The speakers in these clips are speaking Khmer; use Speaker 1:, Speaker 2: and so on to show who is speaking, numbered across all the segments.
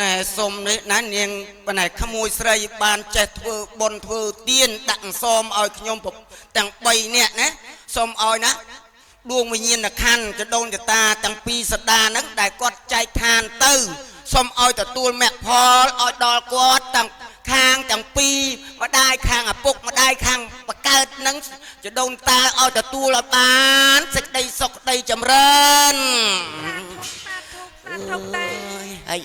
Speaker 1: ណែសុំនេះណានាងបណែក្មួយស្រីបានចេះធ្វើបុណ្យធ្វើទានដាក់សូមឲ្យខ្ញុំទាំង3នាក់ណាសូមឲ្យណាដួងវិញ្ញាណក្ខន្ធចដូនចតាទាំងពីរសដាហ្នឹងដែលគាត់ចែកឋានទៅសូមឲ្យទទួលមគ្គផលឲ្យដល់គាត់ទាំងខាងទាំងពីរម្ដាយខាងឪពុកម្ដាយខាងបកើតហ្នឹងចដូនតាឲ្យទទួលឲ្យបានសេចក្តីសុខក្តីចម្រើនហើយ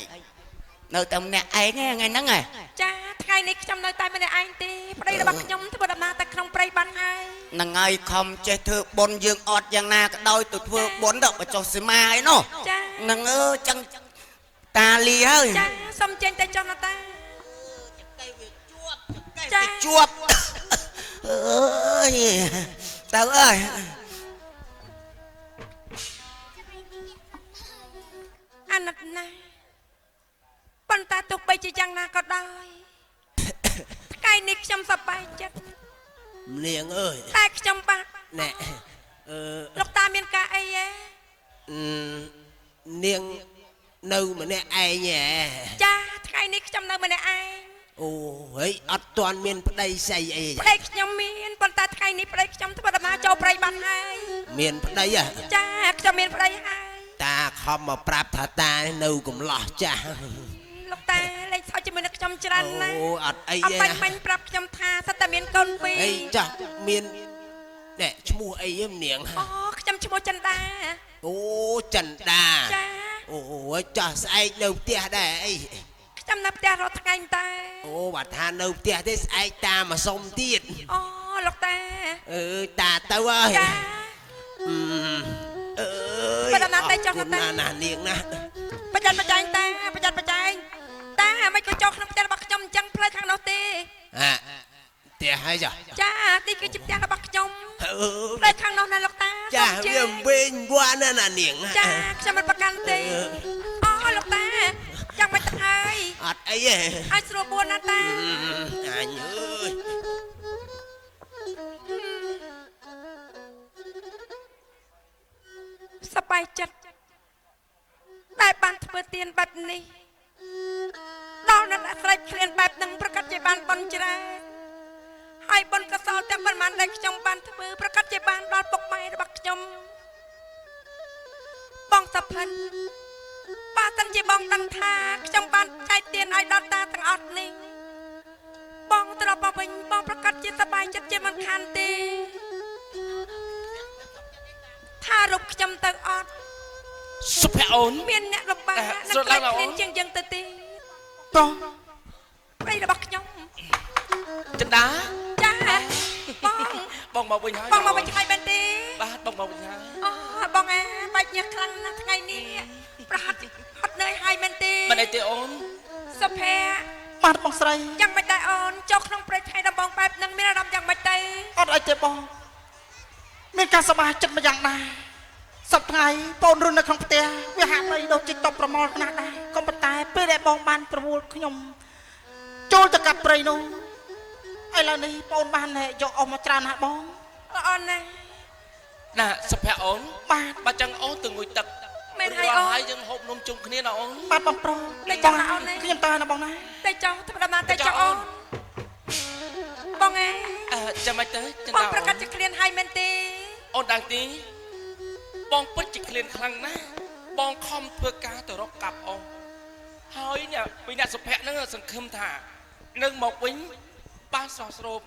Speaker 1: នៅតែម្នាក់ឯងថ្ងៃហ្នឹងហ៎
Speaker 2: ចាថ្ងៃនេះខ្ញុំនៅតែម្នាក់ឯងទេប្តីរបស់ខ្ញុំធ្វើដំណើរទៅក្នុងព្រៃបានហើយ
Speaker 1: ហ្នឹងហើយខំចេះធ្វើបុណ្យយើងអត់យ៉ាងណាក៏ដោយទៅធ្វើបុណ្យដល់បចុះសីមាអីនោះហ្នឹងចឹងតាលីហើយ
Speaker 2: ចាសុំចេញទៅចុះណាតា
Speaker 1: ទៅវាជាប់អើយទៅអើយ
Speaker 2: អាណិតណាស់ប៉ុន្តែទោះបីជាយ៉ាងណាក៏ដោយថ្ងៃនេះខ្ញុំសប្បាយចិត្ត
Speaker 3: នាងអើយ
Speaker 2: តែខ្ញុំបាទ
Speaker 3: ណែ
Speaker 2: លោកតាមានការអីហ៎
Speaker 3: នាងនៅម្នាក់ឯងហ៎
Speaker 2: ចាថ្ងៃនេះខ្ញុំនៅម្នាក់ឯង
Speaker 3: អូហើយអត់ទាន់មានប្តីស្អីអី
Speaker 2: ប្តីខ្ញុំមានប៉ុន្តែថ្ងៃនេះប្តីខ្ញុំធ្វើដំណើរចូលព្រៃបានហើយ
Speaker 3: មានប្តីហ៎
Speaker 2: ចាខ្ញុំមានប្តីហើយ
Speaker 3: តាខំមកប្រាប់ថាតានៅកំឡោះចាស់
Speaker 2: លោកតាលេងសើចជាមួយនឹងខ្ញុំច្រើនណាស់
Speaker 3: អូអត់អីទេ
Speaker 2: អត់បាញ់ប្រាប់ខ្ញុំថាសិតតែមានកូនពីរ
Speaker 3: អីចាស់មានណែឈ្មោះអីហ្នឹងនាង
Speaker 2: អូខ្ញុំឈ្មោះចិន្តា
Speaker 3: អូចិន្តា
Speaker 2: ចា
Speaker 3: អូចាស់ស្អែកនៅផ្ទះដែរអី
Speaker 2: ខ្ញុំនៅផ្ទះរាល់ថ្ងៃតែ
Speaker 3: អូបើថានៅផ្ទះទេស្អែកតាមកសុំទៀត
Speaker 2: អូលោកតា
Speaker 3: តាទៅហើយ
Speaker 2: ចា
Speaker 3: អើយ
Speaker 2: បើដំណើរទៅចុះតា
Speaker 3: ណានាងណា
Speaker 2: ប្រយ័ត្នប្រយែងតាប្រយ័ត្នប្រយែងតាមិនក៏ចុះក្នុងផ្ទះរបស់ខ្ញុំអញ្ចឹងផ្លូវខាងនោះទេ
Speaker 3: ផ្ទះហើយ
Speaker 2: ចានេះគឺជាផ្ទះរបស់ខ្ញុំផ្លូវខាងនោះណាលោកតា
Speaker 3: ចាវាវិញវ៉ាណានាង
Speaker 2: ចាខ្ញុំមិនប្រកាន់ទេអូលោកតាចាំមិនទៅហើយ
Speaker 3: អត់អីទេ
Speaker 2: ឲ្យស្រួលបួនណាតា
Speaker 3: អញអើយ
Speaker 2: សប្បាយចិត្តតែបានធ្វើទានបែបនេះដល់អ្នកស្រីឃ្លានបែបនឹងប្រកាសជាបានបន់ច្រើនហើយបន់កសលទាំងប៉ុន្មានដែលខ្ញុំបានធ្វើប្រកាសជាបានដល់ពុកម៉ែរបស់ខ្ញុំបងតាផិនបើសិនជាបងដឹងថាខ្ញុំបានចែកទានឲ្យដល់តាទាំងអស់នេះបងត្រឡប់មកវិញបងប្រកាសជាសប្បាយចិត្តជាមិនខានទេថារូបខ្ញុំទៅអត់
Speaker 1: សុភអូន
Speaker 2: មានអ្នកលំបាកនឹងខ្លាចគ្នាជាងយើងទៅទេ
Speaker 1: ប្រុស
Speaker 2: ប្តីរបស់ខ្ញុំ
Speaker 1: ចិន្តា
Speaker 2: ចា
Speaker 1: បងមកវិញហើយ
Speaker 2: បងមកវិញហើយមែនទេ
Speaker 1: បាទបងមកវិញហើយ
Speaker 2: អូបងបាច់ញើសខ្លាំងណាស់ថ្ងៃនេះប្រហែលហត់នឿយហើយមែនទេ
Speaker 1: មិនអីទេអូន
Speaker 2: សុភ័ក្រ
Speaker 1: បាទបងស្រី
Speaker 2: យ៉ាងមិនដែរអូនចុះក្នុងព្រៃថ្ងៃដំបងបែបនឹងមានអារម្មណ៍យ៉ាងម៉េចទៅ
Speaker 1: អត់អីទេបងមានការសប្បាយចិត្តមួយយ៉ាងណាសប្តាហ៍បូនរស់នៅក្នុងផ្ទះវាហាក់បីដូចជាតបប្រមល់ខ្នះដែរក៏ប៉ុន្តែពេលដែលបងបានប្រមូលខ្ញុំចូលទៅកាប់ព្រៃនោះឥឡូវនេះបងបានយកអស់មកច្រើនណាស់បង
Speaker 2: អូនណា
Speaker 1: សុភ័ក្រអូន
Speaker 2: បាទ
Speaker 1: បើចឹងអូនទៅងុយទឹក
Speaker 2: មែនហើយអូន
Speaker 1: ហើយយើងហូបនំជុំគ្នាណាអូន
Speaker 2: បាទបងប្រុសលេចចង់ណាអូន
Speaker 1: ខ្ញុំតើណាបងណា
Speaker 2: ទៅចង់ធ្វើដំណើរទៅចង់អូនបង
Speaker 1: ចាំមិនទៅ
Speaker 2: ចឹងបងប្រកាសជាឃ្លានហើយមែនទេ
Speaker 1: អូនដឹងទីបងពិតជាឃ្លានខ្លាំងណាស់បងខំធ្វើការទៅរកកាប់អូនហើយនេះពីអ្នកសុភ័ក្រហ្នឹងសង្ឃឹមថានឹងមកវិញបានស្រស់ស្រូប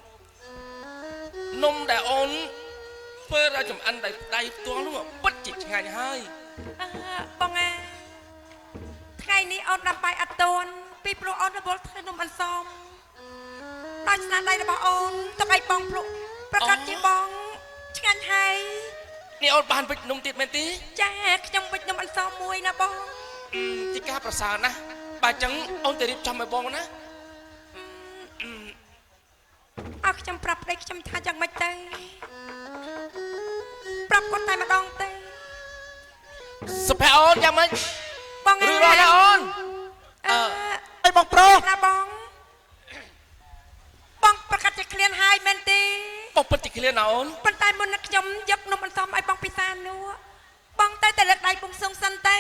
Speaker 1: នំដែលអូនធ្វើឲ្យចំអិនដោយដៃផ្ទាល់នោះពិតជាឆ្ងាញ់ហើយ
Speaker 2: បងថ្ងៃនេះអូនដល់បាយអត់ទាន់ពីព្រោះអូនរវល់ធ្វើនំអន្សមដោយស្នាដៃរបស់អូនទៅឲ្យបងភ្លុកប្រកាសជាបងឆ្ងាញ់ហើយ
Speaker 1: នេះអូនបានវិចនំទៀតមែនទេ
Speaker 2: ចាខ្ញុំវិចនំអន្សមមួយណាបង
Speaker 1: ទីការប្រសើរណាស់បើអញ្ចឹងអូនទៅរៀបចំឲ្យបងណា
Speaker 2: អើខ្ញុំប្រាប់ប្តីខ្ញុំថាយ៉ាងម៉េចទៅប្រាប់គាត់តែម្ដងទៅ
Speaker 1: សុភ័ក្រអូនយ៉ាងម៉េច
Speaker 2: បង
Speaker 1: ឬរត់ណាអូនអីបងប្រុស
Speaker 2: ណាបងប្រកាសជាឃ្លានហើយមែនទេ
Speaker 1: បងពិតជាឃ្លានណាអូន
Speaker 2: ប៉ុន្តែមុននឹងខ្ញុំយកនំអន្សមឲ្យបងពិសានោះបងទៅលើកដៃពុំសងសិនទៅ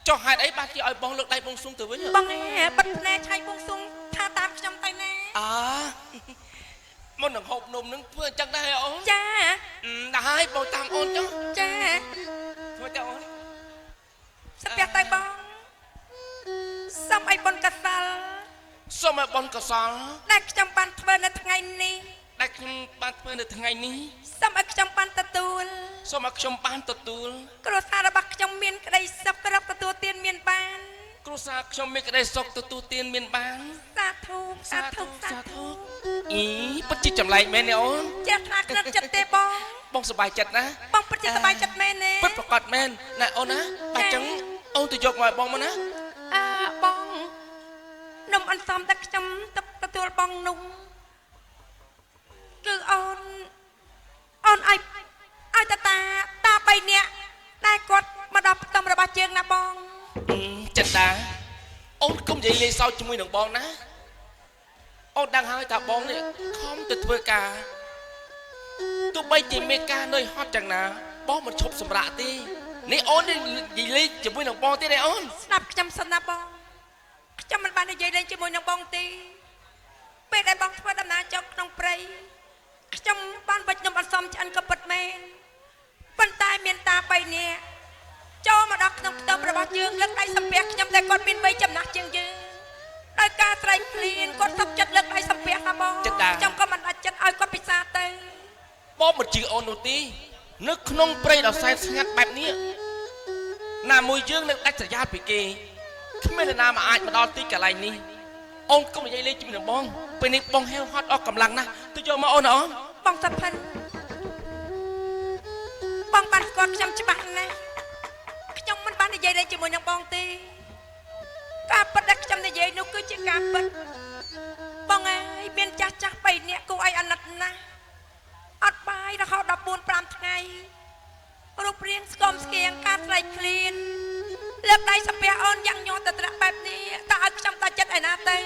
Speaker 3: ចុះហេតុអីបានគេឲ្យបងលើកដៃបងសុំទៅវិញ
Speaker 2: បងបិទភ្នែកឆៃបងសុំថាតាមខ្ញុំទៅណា
Speaker 3: មុននឹងហូបនំនឹងធ្វើអញ្ចឹងដែរអូន
Speaker 2: ចា
Speaker 3: ដល់ហើយបងតាមអូនចុះ
Speaker 2: ចា
Speaker 3: ធ្វើទៅអូន
Speaker 2: ស្ពះទៅបងសុំឲ្យបុណ្យកសល
Speaker 3: សូមឲ្យបងកសល
Speaker 2: ដែលខ្ញុំបានធ្វើនៅថ្ងៃនេះ
Speaker 3: ដែលខ្ញុំបានធ្វើនៅថ្ងៃនេះ
Speaker 2: សូមឲ្យខ្ញុំបានទទួល
Speaker 3: សូមឲ្យខ្ញុំបានទទួល
Speaker 2: គ្រួសាររបស់ខ្ញុំមានក្តីសុខគ្រប់ទទួលទានមានបាន
Speaker 3: គ្រួសារខ្ញុំមានក្តីសុខទទួលទានមានបាន
Speaker 2: សាធុសាធុសាធុ
Speaker 3: អ៊ីពិតជាចម្លែកមែនទេអូន
Speaker 2: ជាថ្នាក់ក្រិតចិត្តទេបង
Speaker 3: បងសប្បាយចិត្តណា
Speaker 2: បងពិតជាសប្បាយចិត្តមែនទេ
Speaker 3: ពិតប្រកបមែនណែអូនណាបើអញ្ចឹងអូនទៅយកមកឲ្យបងមកណា
Speaker 2: បងនំអន្សមតែខ្ញុំទទួលបងនោះគឺអូនឲ្យតា3នាក់តែគាត់មកដល់ផ្ទំរបស់ជើងណាបង
Speaker 3: ចិត្តតាអូនកុំនិយាយលេងសើចជាមួយនឹងបងណាអូនដឹងហើយថាបងនេះខំទៅធ្វើការទោះបីជាមានការនឿយហត់យ៉ាងណាបងមិនឈប់សម្រាកទេនេះអូននេះនិយាយលេងជាមួយនឹងបងទេណាអូន
Speaker 2: ស្ដាប់ខ្ញុំសិនណាបងខ្ញុំមិនបាននិយាយលេងជាមួយនឹងបងទេពេលដែលបងធ្វើដំណើរចុះក្នុងព្រៃខ្ញុំបានបាច់នំអន្សមឆ្អិនក៏ពិតមែនប៉ុន្តែមានតា3នាក់ចូលមកដល់ក្នុងផ្ទំរបស់យើងលើកដៃសំពះខ្ញុំតែគាត់មានវ័យចំណាស់ជាងយើងដោយការស្រែកឃ្លានគាត់សុខចិត្តលើកដៃសំពះណាបងខ្ញុំក៏មិនអាចចិត្តឲ្យគាត់ពិសាទៅ
Speaker 3: បងមិនជឿអូននោះទេនៅក្នុងព្រៃដ៏សែនស្ងាត់បែបនេះណាមួយយើងនឹងដាច់ស្រយាលពីគេគ្មាននរណាមកអាចមកដល់ទីកន្លែងនេះអូនកុំនិយាយលេងជាមួយនឹងបងពេលនេះបងហេវហត់អស់កម្លាំងណាស់ទៅយកមកអូនណាអូន
Speaker 2: បងសុផិនបងបានស្គាល់ខ្ញុំច្បាស់ណាស់ខ្ញុំមិនបាននិយាយលេងជាមួយនឹងបងទេការពិតដែលខ្ញុំនិយាយនោះគឺជាការពិតបងអើយមានចាស់3នាក់គួរឲ្យអាណិតណាស់អត់បាយរហូតដល់4-5ថ្ងៃរូបរាងស្គមស្គៀងការស្រែកឃ្លានលើកដៃសំពះអូនយ៉ាងញ័រទៅត្រាក់បែបនេះតើឲ្យខ្ញុំតាចិត្តឯណាទៅ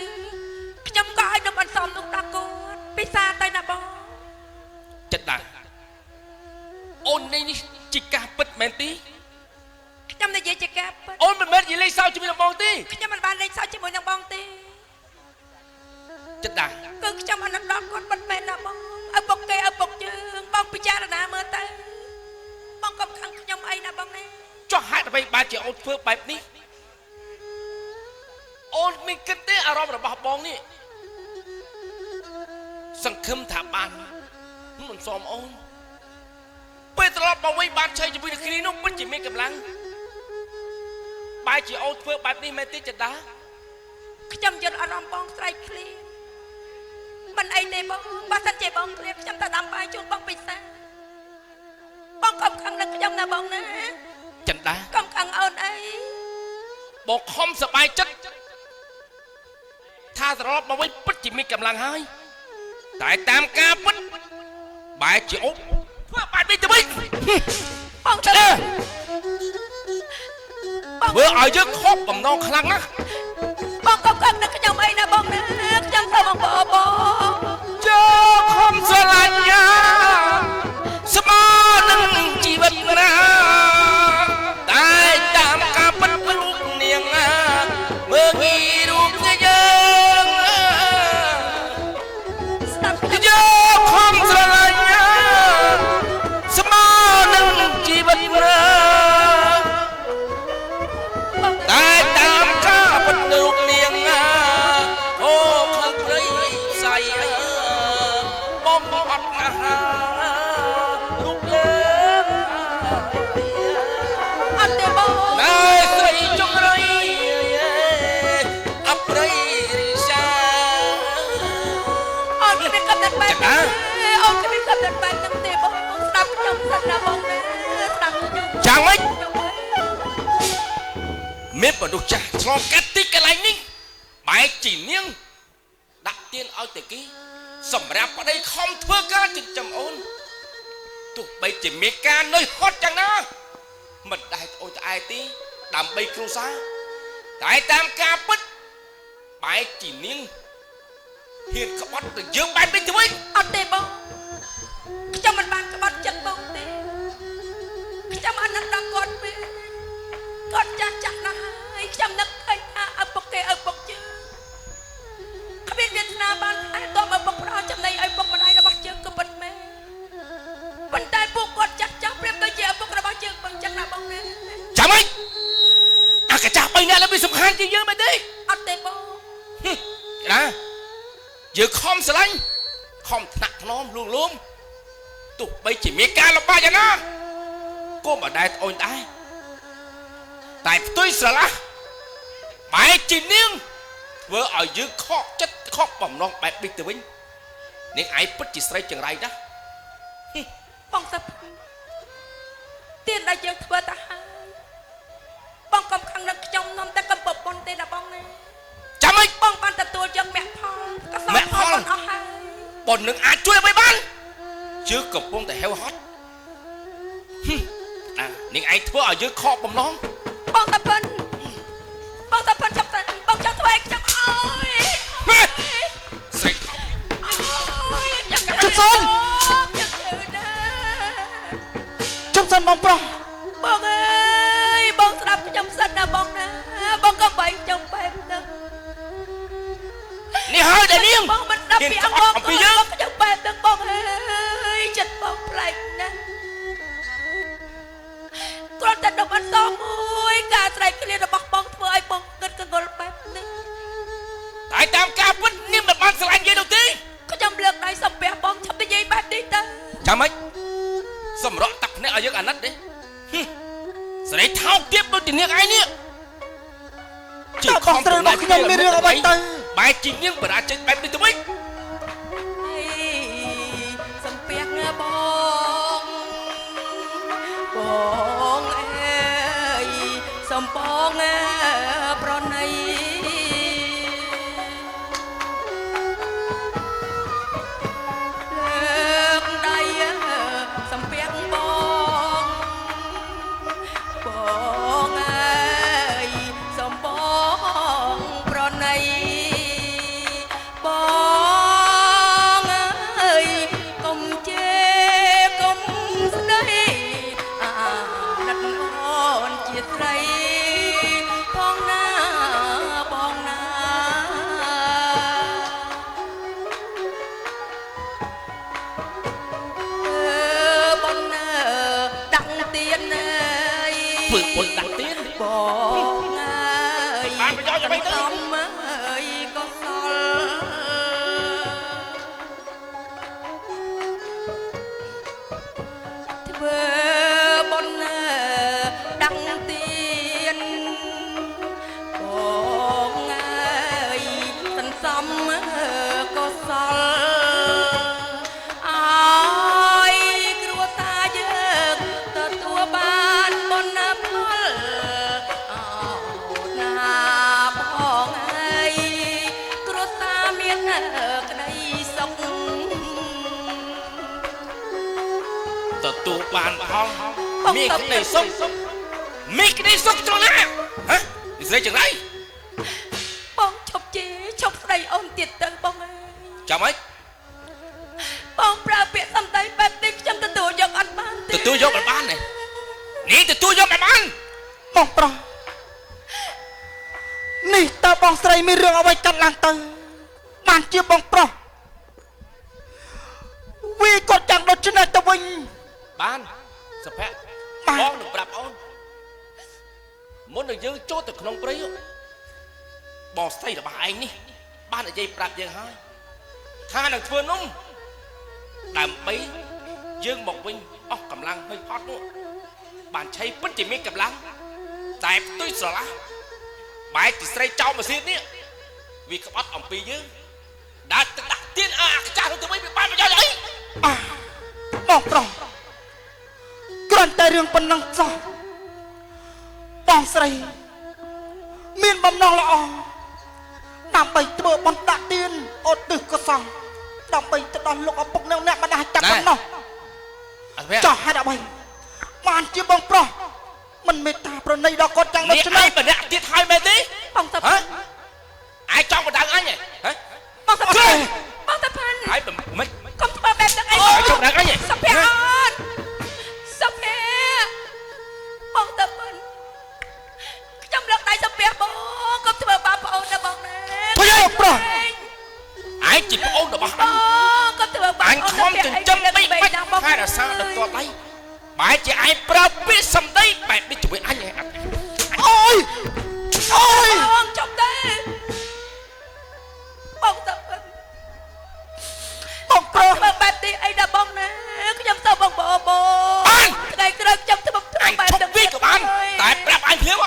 Speaker 2: ខ្ញុំក៏ឲ្យនំអន្សមនោះដល់គាត់ពិសាទៅណាបង
Speaker 3: ចិត្តដែរអូននេះជាការពិតមែនទេ
Speaker 2: ខ្ញុំនិយាយជាការពិត
Speaker 3: អូនមិនមែននិយាយលេងសើចជាមួយនឹងបងទេ
Speaker 2: ខ្ញុំមិនបានលេងសើចជាមួយនឹងបងទេ
Speaker 3: ចិត្តដែរ
Speaker 2: គឺខ្ញុំអាណិតដល់គាត់មិនមែនណាបងឪពុកគេឪពុកយើងបងពិចារណាមើលទៅបងកុំខឹងខ្ញុំអីណាបងណា
Speaker 3: ចុះហេតុអ្វីបានជាអូនធ្វើបែបនេះអូនមានគិតទេអារម្មណ៍របស់បងនេះសង្ឃឹមថាបានមិនសមអូនពេលត្រឡប់មកវិញបានឆៃជាមួយនឹងគ្នានោះពិតជាមានកម្លាំងបែរជាអូនធ្វើបែបនេះមែនទេចិត្តតា
Speaker 2: ខ្ញុំយល់អារម្មណ៍បងស្រែកឃ្លានមិនអីទេបងបើសិនជាបងព្រៀបខ្ញុំទៅដាំបាយជូនបងពិសាបងកុំខឹងនឹងខ្ញុំណាបងណា
Speaker 3: ចិត្តតា
Speaker 2: កុំខឹងអូនអី
Speaker 3: បងខំសប្បាយចិត្តថាត្រឡប់មកវិញពិតជាមានកម្លាំងហើយតែតាមការពិតបែរជាអូនធ្វើបែបនេះទៅវិញ
Speaker 2: បងទៅ
Speaker 3: ធ្វើឲ្យយើងខកបំណងខ្លាំងណាស់
Speaker 2: បងកុំខឹងនឹងខ្ញុំអីណាបងណាខ្ញុំទៅបងបង
Speaker 3: យកខំស្រឡាញ់ស្មើនឹងជីវិតណាតែតាមការពិតរូបនាងមើងីរូបយើងយកខំស្រឡាញ់ស្មើនឹងជីវិតណាតែតាមការពិតរូបនាងអូខឹងព្រៃស្អីបងអត់អាហាររូបយើង
Speaker 2: អត់ទេបង
Speaker 3: ណែស្រីចង្រៃអប្រិយសា
Speaker 2: អូនគ្មានកំណត់បែបនេះអូនគ្មានកំណត់បែបហ្នឹងទេបងស្ដាប់ខ្ញុំសិនណាបងណាស្ដាប់ខ្ញុំ
Speaker 3: ចាំមិនមានមនុស្សចាស់ឆ្លងកាត់ទីកន្លែងនេះបែកជីនាងដាក់ទៀនឲ្យទៅគេសម្រាប់ប្តីខំធ្វើការចិញ្ចឹមអូនទោះបីជាមានការនឿយហត់យ៉ាងណាមិនដែលត្អូញត្អែទេដើម្បីគ្រួសារតែតាមការពិតបែកជីនាងហ៊ានក្បត់ទៅយើងបែបនេះទៅវិញ
Speaker 2: អត់ទេបងខ្ញុំមិនបានក្បត់ចិត្តបងទេខ្ញុំអាណិតដល់គាត់វិញគាត់ចាស់ណាស់ហើយ ចាំនឹកឃើញថាឪពុកគេឪពុកជើងគ្មានវាសនាបានហើយតបឪពុកផ្ដល់ចំណីឲ្យពុកម្ដាយរបស់ជើងក៏ពិតមែនប៉ុន្តែពួកគាត់ចាស់ចាស់ប្រៀបដូចជាឪពុករបស់ជើងបងចឹងណាបងណា
Speaker 3: ចាំហីអាកាចាស់3នាក់ឡើងវាសំខាន់ជាងយើងមែនទេ
Speaker 2: អត់ទេបង
Speaker 3: ណាយើងខំស្រឡាញ់ខំថ្នាក់ថ្នមលួងលោមទោះបីជាមានការលំបាកយ៉ាងណាក៏មិនដែលត្អូញដែរតែផ្ទុយស្រឡះបែរជានាងធ្វើឲ្យយើងខកចិត្តខកបំណងបែបនេះទៅវិញនាងឯងពិតជាស្រីចង្រៃណាស់
Speaker 2: បងសាទៀនដែលយើងធ្វើទៅហើយបងកំខឹងនឹងខ្ញុំនំតែកំពប៉ុនទេណាបងណា
Speaker 3: ចាំមិន
Speaker 2: បងបានទទួលយកមគ្គផលក៏សល់ផលអស់ហើយ
Speaker 3: ប៉ុននឹងអាចជួយអ្វីបានជើងកំពុងតែហេវហត់នាងឯងធ្វើឲ្យយើងខកបំណង
Speaker 2: បងតាពិនចាប់តែបងចង់ធ្វើឲ្យខ្ញុំអើយ
Speaker 3: ស្រី
Speaker 2: ចាំសុំ
Speaker 1: បងប្រុស
Speaker 2: បងអើយបងស្ដាប់ខ្ញុំសិនណាបងណាបងក៏បែកខ្ញុំបែបហ្នឹង
Speaker 3: នេះហើយដែលនាង
Speaker 2: បងមិនស្ដាប់ពីអង្គបងខ្ញុំបែបហ្នឹងបងអើយចិត្តបងប្លែកណាស់គ្រាន់តែដុំអត់សមួយការស្រែកឃ្លានរបស់បងធ្វើឲ្យបងគិតកងល់បែបនេះ
Speaker 3: តែតាមការពិតនាងមិនបានស្រឡាញ់យើងនោះទេ
Speaker 2: ខ្ញុំលើកដៃសំពះបងឈប់និយាយបែបនេះទៅ
Speaker 3: ចាំមិនសម្រក់តាក់ភ្នែកឲ្យយើងអាណិតទេស្រីថោកទៀតដូចជានាងឯងនេះ
Speaker 1: ជាខំត្រូវរបស់ខ្ញុំមានរឿងអ្វីទៅ
Speaker 3: បែរជានាងបរាជ័យបែបនេះទៅវិញ
Speaker 2: សំពះបងអើយសំបងប្រណី
Speaker 3: ពុនដាក់ទៀន
Speaker 2: បងអើយ
Speaker 3: បានប្រយោជន៍អ្វីទៅ
Speaker 2: កំអើយក៏សល់ធ្វើបុណ្យដាក់ទៀនបងអើយសន្សំក៏សល់
Speaker 3: ទូបានផងមានក្តីសុខត្រង់ណាហ៎និយាយចឹងไร
Speaker 2: បងឈប់ជេរឈប់ស្ដីអូនទៀតទៅបងអើយ
Speaker 3: ចាំហី
Speaker 2: បងប្រើពាក្យសំដីបែបនេះខ្ញុំទទួលយកអត់បានទេ
Speaker 3: ទទួលយកអត់បានទេនេះទទួលយកអត់បាន
Speaker 1: បងប្រុសនេះតើបងស្រីមានរឿងអ្វីកាត់ឡើងទៅបានជាបងប្រុសវាគាត់ចង់ដូចនេះទៅវិញ
Speaker 3: បានសុភ័ក្របងនឹងប្រាប់អូនមុននឹងយើងចូលទៅក្នុងព្រៃបងស្រីរបស់ឯងនេះបាននិយាយប្រាប់យើងហើយថានឹងធ្វើនំដើម្បីយើងមកវិញអស់កម្លាំងហុយផត់នោះបានឆៃពិតជាមានកម្លាំងតែផ្ទុយស្រឡះបែកទីស្រីចោលម៉ាស៊ីននេះវាក្បត់អំពីយើងដាក់ទៀនអាចាស់ទៅវិញវាបានប្រយោជន៍អី
Speaker 1: បងប្រុសគ្រាន់តែរឿងប៉ុណ្ណឹងសោះបងស្រីមានបំណងល្អដើម្បីធ្វើបុណ្យដាក់ទៀនឧទ្ទិសកុសលដើម្បីទៅដល់លោកឪពុកនិងអ្នកម្ដាយចាប់ប៉ុណ្ណោះចោះហេតុអ្វីបានជាបងប្រុសមិនមេត្តាប្រណីដល់គាត់យ៉ាងដូច្នេះ
Speaker 3: ម្នាក់ទៀតហើយមែនទេ
Speaker 2: បងតា
Speaker 3: អាចចង់បណ្ដឹងអញហ៎
Speaker 2: បងតា
Speaker 3: ហើយមិនកុំ
Speaker 2: ធ្វើបែបហ្នឹងអី
Speaker 3: ចង់បណ្ដឹងអញ
Speaker 2: សុភ័ក្រអូនសុភ័ក្របងតាខ្ញុំលើកដៃសុភ័ក្របង
Speaker 3: ខែរសាដឹកតដៃបែរជាឯងប្រើពាក្យសម្ដីបែបនេះជួយអញ
Speaker 1: អូយអូយ
Speaker 2: បងចប់ទេបងទៅបងប្រុសបែបនេះអីដល់បងណាខ្ញុំទៅបងបបថ្ងៃក្រោយខ្ញុំទៅបែប
Speaker 3: នេះវិញក៏បានតែប្រាប់អញភ្លាម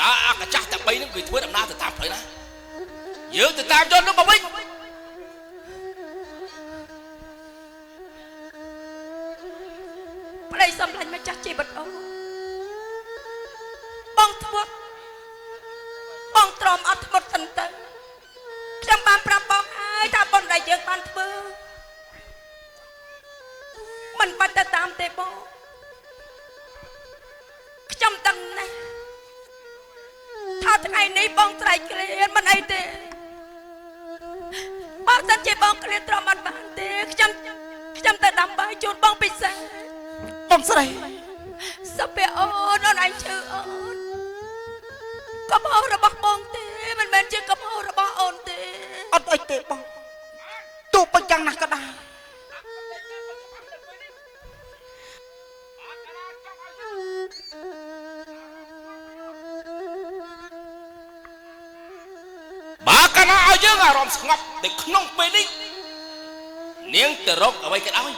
Speaker 3: តើអាកាចាស់តែ3នឹងគឺធ្វើដំណើរទៅតាមផ្លូវណាយើងទៅតាមយន្តនោះមកវិញ
Speaker 2: ប្តីសម្លាញ់ម្ចាស់ជីវិតបងធ្វើបងទ្រាំអត់ធ្មត់សិនទៅខ្ញុំបានប្រាប់បងហើយថាបុណ្យដែលយើងបានធ្វើមិនបាច់ទៅតាមទេបងខ្ញុំដឹងណាស់ថាថ្ងៃនេះបងស្រែកក្លៀនមិនអីទេបើសិនជាបងក្លៀនទ្រាំអត់បានទេខ្ញុំទៅដាំបាយជូនបងពិសេស
Speaker 1: បងស្រី
Speaker 2: សុភ័ក្រអូនអញឈឺអូនកំហុសរបស់បងទេមិនមែនជាកំហុសរបស់អូនទេ
Speaker 1: អត់អីទេបងទោះបីយ៉ាងណាក៏ដោយ
Speaker 3: បើកាលណាឲ្យយើងអារម្មណ៍ស្ងប់តែក្នុងពេលនេះនាងទៅរកអ្វីក៏ដោយ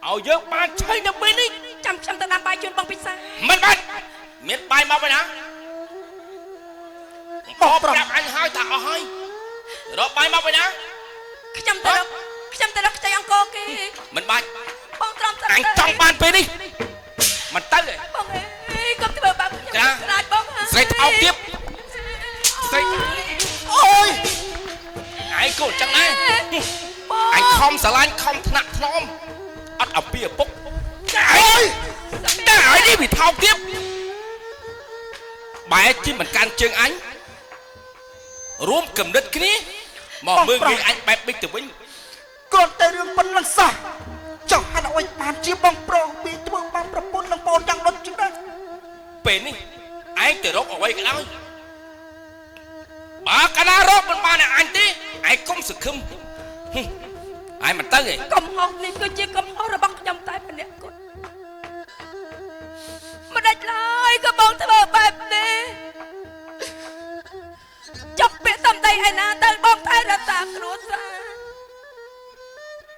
Speaker 3: ឲ្យយើងបានឆៃនៅពេលនេះ
Speaker 2: ចាំខ្ញុំទៅដាំបាយជូនបងពិសា
Speaker 3: មិនបាច់មានបាយមកវិញណាបងប្រាប់អញហើយថាអស់ហើយរកបាយមកវិញណា
Speaker 2: ខ្ញុំទៅរកខ្ចីអង្គរគេ
Speaker 3: មិនបាច់
Speaker 2: បងទ្រាំទៅ
Speaker 3: អញចង់បានពេលនេះមិនទៅទេ
Speaker 2: បងអើយកុំធ្វើបាបខ្ញុំស្រាច់បង
Speaker 3: ស្រីថោកទៀតស្រី
Speaker 1: អូយ
Speaker 3: ឯងក៏ចឹងដែរអញខំស្រឡាញ់ខំថ្នាក់ថ្នមអត់អំពីឪពុក
Speaker 1: អូយ
Speaker 3: តែឲ្យនេះវាថោកទៀតបែរជាមិនកាន់ជើងអញរួមកំណត់គ្នាមកមើលងាយអញបែបបិចទៅវិញ
Speaker 1: គ្រាន់តែរឿងប៉ុណ្ណឹងសោះចង់អត់ឲ្យបានជាបងប្រុសវាធ្វើបានប្រពន្ធនឹងបងយ៉ាងដុតចឹងដែរ
Speaker 3: ពេលនេះឯងទៅរកអ្វីក៏ដោយបើកាលណារកមិនបានអញទេឯងកុំសង្ឃឹមឯងមិនទៅទេ
Speaker 2: កំហុសនេះគឺជាកំហុសរបស់ខ្ញុំតែម្នាក់គត់មិនដាច់ឡើយក៏បងធ្វើបែបនេះចុកពាក្យសំដីឯណាទៅបងថៃរតាគ្រួសារ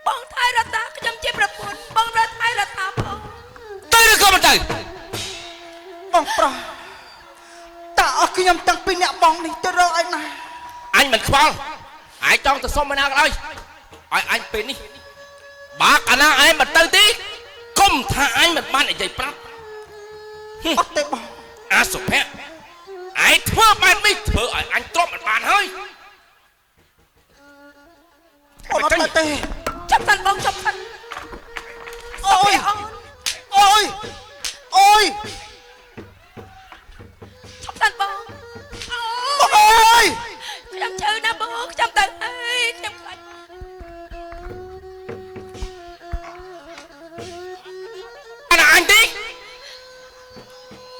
Speaker 2: បងថៃរតាខ្ញុំជាប្រពន្ធបងរថៃរតាបង
Speaker 3: ទៅឬក៏មិនទៅ
Speaker 1: បងប្រុសតើអស់ខ្ញុំតាំងពីអ្នកបងនេះទៅរកឯណា
Speaker 3: អញមិនខ្វល់ឯងចង់ទៅសុំឯណាក៏ដោយឲ្យអញពេលនេះបើកាលណាឯងមិនទៅទេកុំថាអញមិនបាននិយាយប្រាប់
Speaker 1: អត់ទេបង
Speaker 3: អាសុភ័ក្រឯងធ្វើបែបនេះធ្វើឲ្យអញទ្រាំមិនបានហើយ
Speaker 1: អត់ទេ
Speaker 2: ចាប់តាន់បងចាប់តាន់
Speaker 1: អូយអូយអូយ
Speaker 2: ចាប់តាន់បង
Speaker 1: អូយ
Speaker 2: ខ្ញុំឈឺណាស់បងខ្ញុំទៅអើយខ្ញុំខ្លាច
Speaker 3: អានអញទី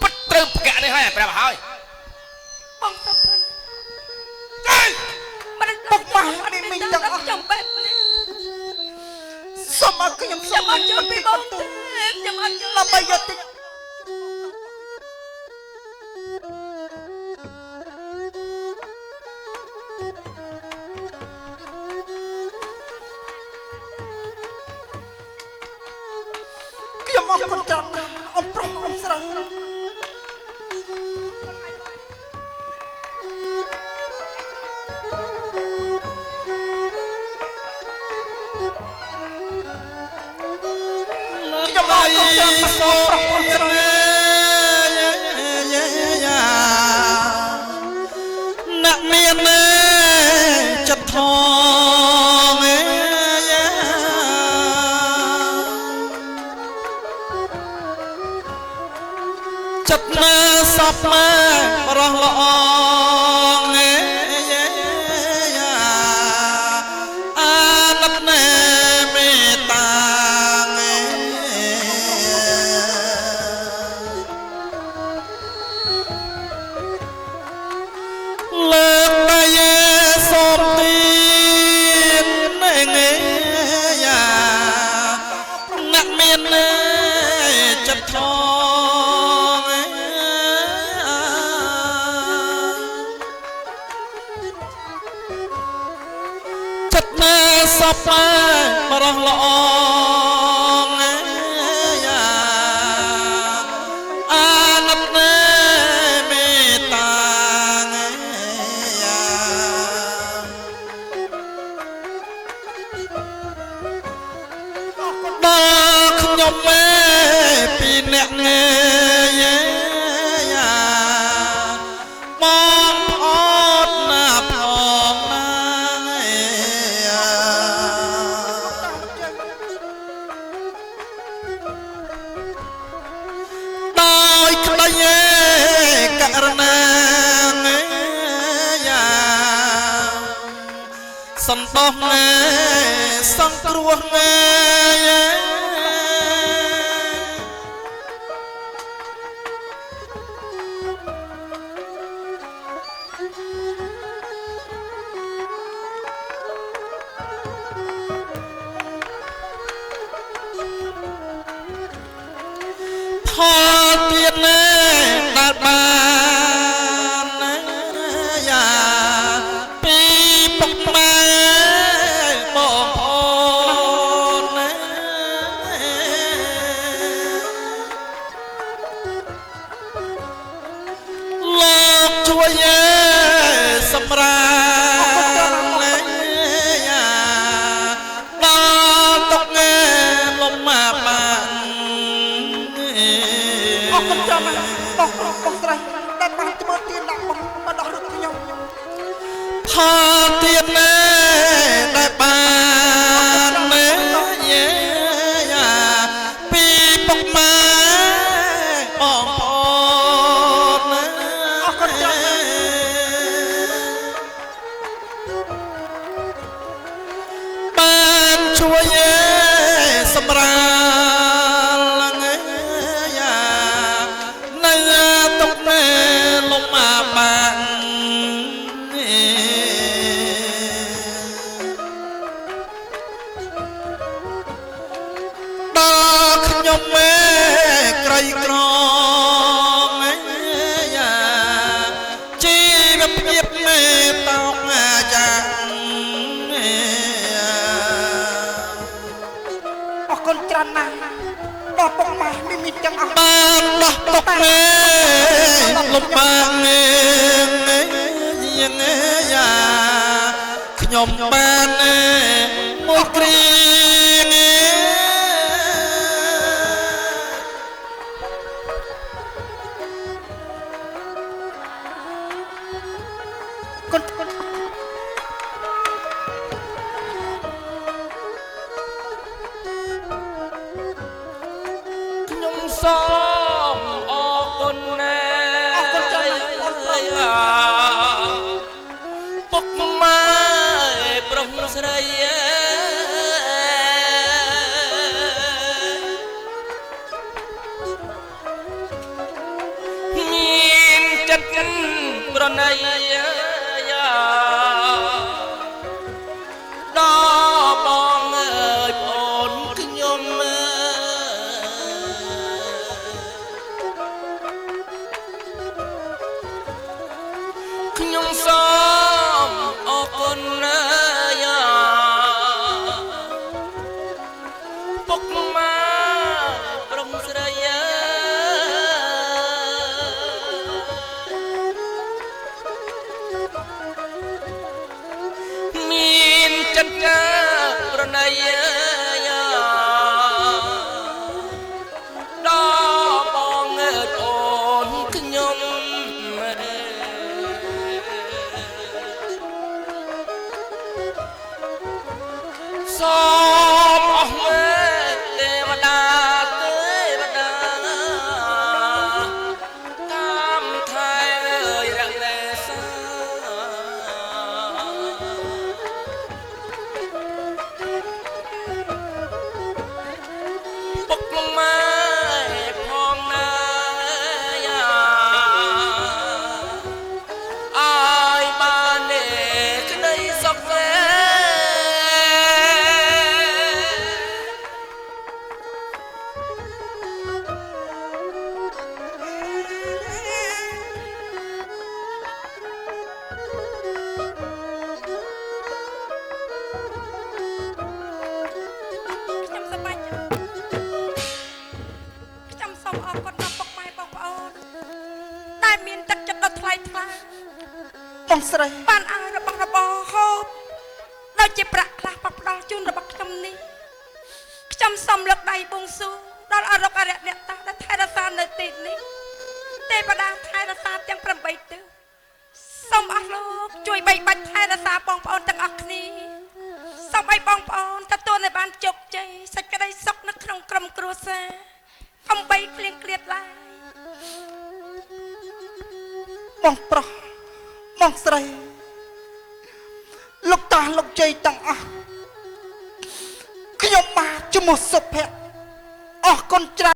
Speaker 3: ពិតត្រូវប្រកាសនេះហើយប្រាប់ហើយ
Speaker 2: បងទៅព្រឹន
Speaker 1: មិនបុកបាននេះមីងទាំងអស់
Speaker 2: ខ្ញុំបែបនេះ
Speaker 1: សុំឲ្យខ្ញុំ
Speaker 2: អត់យល់ពីបងទេខ្ញុំអត់យល់
Speaker 1: ដើម្បីយកតិចខ្ញុំអរគុណច្រើនអរប្រុសអរស្រី
Speaker 4: អ្នកមានចិត្តថងចិត្តមើសពមើរស់ល្អអាណិតណែមេតាលើកតែសូមទីន មានចិត្តថងចិត្តណាសពបរោះល្អពីអ្នកងើយបងប្អូនណាផងណាដោយក្តីករណាសន្តោសសង្គ្រោះផលទៀតដែលបានពីពុកម៉ែបងប្អូនលោកជួយសម្រាប់ដល់ទុកលំមកបានអរគុណចំបងស្រីដែលបានធ្វើទានដាក់បងមកដល់រត់ខ្ញុំផលទៀតដែលបានពីពុកម៉ែបងប្អូនអរគុណចំបានជួយសម្រាប់ខ្ញុំក្រីក្រជីវភាពតោកយ៉ាងអរគុណច្រើនណាស់ដល់ពុកម៉ែមានទាំងអស់បានដោះទុកលំបាកយ៉ាងខ្ញុំបានមួយគ្រាខ្ញុំសូមអរគុណអរគុណចា៎ពុកម៉ែប្រុសស្រីមានចិត្តប្រណីដល់បងអើយប្អូនខ្ញុំខ្ញុំសូមអរគុណពុកម៉ែប្រុសស្រីមានចិត្តប្រណីដល់បងអើយប្អូនខ្ញុំសូមអស់ទេវតាតាមថែរក្សាពុកម៉ែផងណាឲ្យបានក្តីសុខ
Speaker 2: ឡើង
Speaker 4: បងស្រី
Speaker 2: បានឲ្យរបស់របរហូបដូចជាប្រាក់ខ្លះផ្ដល់ជូនរបស់ខ្ញុំនេះខ្ញុំសូមលើកដៃបួងសួងដល់អរុកអរិយអ្នកតាដែលថែរក្សានៅទីនេះទេវតាថែរក្សាទាំង8ទិសសូមអស់លោកជួយបីបាច់ថែរក្សាបងប្អូនទាំងអស់គ្នាសូមឲ្យបងប្អូនទទួលឲ្យបានជោគជ័យសេចក្តីសុខនៅក្នុងក្រុមគ្រួសារអំបីគ្លៀងគ្លាតឡើយ
Speaker 4: បងប្រុសបងស្រីលោកតាលោកជ័យទាំងអស់ខ្ញុំបាទជំនួសសុភ័ក្រអស់គុណច្រើន